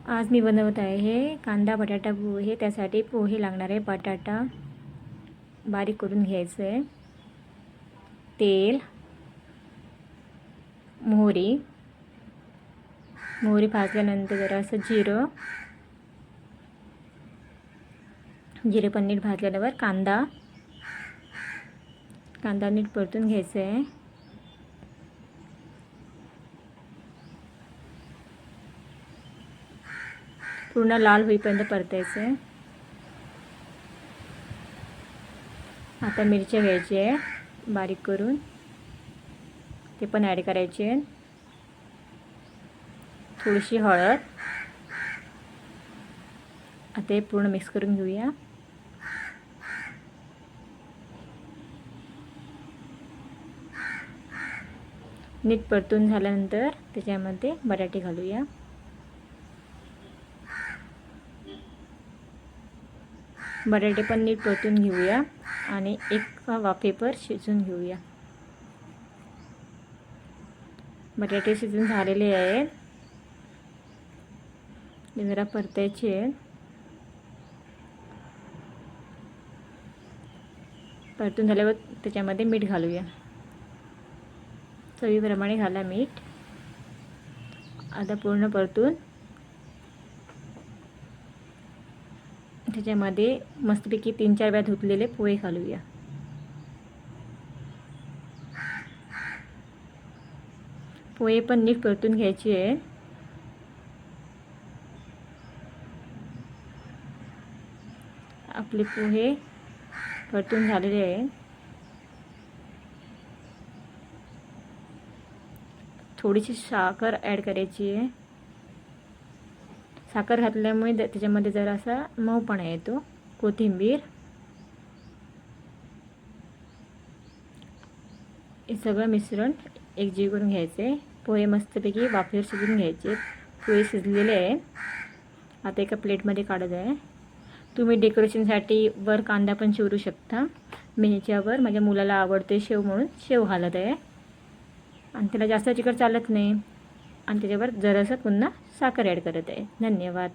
आज मी बनवत आहे कांदा बटाटा पोहे। त्यासाठी पोहे लागणार आहे, बटाटा बारीक करून घ्यायचं आहे, तेल, मोहरी भाजल्यानंतर जरासं जिरे पण नीट भाजल्यावर कांदा नीट परतून घ्यायचं आहे। पूर्ण लाल होईपर्यंत परतायचं आहे। आता मिरच्या घ्यायची आहे बारीक करून, ते पण ॲड करायचे आहे। थोडीशी हळद, आता हे पूर्ण मिक्स करून घेऊया। नीट परतून झाल्यानंतर त्याच्यामध्ये बटाटे घालूया। बटाटे पण नीट परतून घेऊया आणि एक वाफेवर शिजवून घेऊया। बटाटे शिजून झालेले आहेत, जरा परतायचे आहेत। परतून झाल्यावर त्याच्यामध्ये मीठ घालूया, चवीप्रमाणे घाला मीठ। आता पूर्ण परतून त्याच्यामध्ये मस्तपैकी 3-4 वेळा धुतलेले पोहे घालूया। पोहे पण नीट परतून घ्यायचे आहे। आपले पोहे परतून झालेले आहे। थोडीशी साखर ॲड करायची आहे। साखर घातल्यामुळे त्याच्यामध्ये जरासा मऊपणा येतो। कोथिंबीर, हे सगळं मिश्रण एकजीव करून घ्यायचे। पोहे मस्तपैकी वाफेवर शिजवून घ्यायचे। पोहे शिजलेले आहे, आता एका प्लेटमध्ये काढत आहे। तुम्ही डेकोरेशनसाठी वर कांदा पण चिरू शकता। मी ह्याच्यावर माझ्या मुलाला आवडते शेव म्हणून शेव घालत आहे, आणि त्याला जास्त तिखट चालत नाही, आणि त्याच्यावर जरासं पुन्हा साखर ॲड करत आहे। धन्यवाद।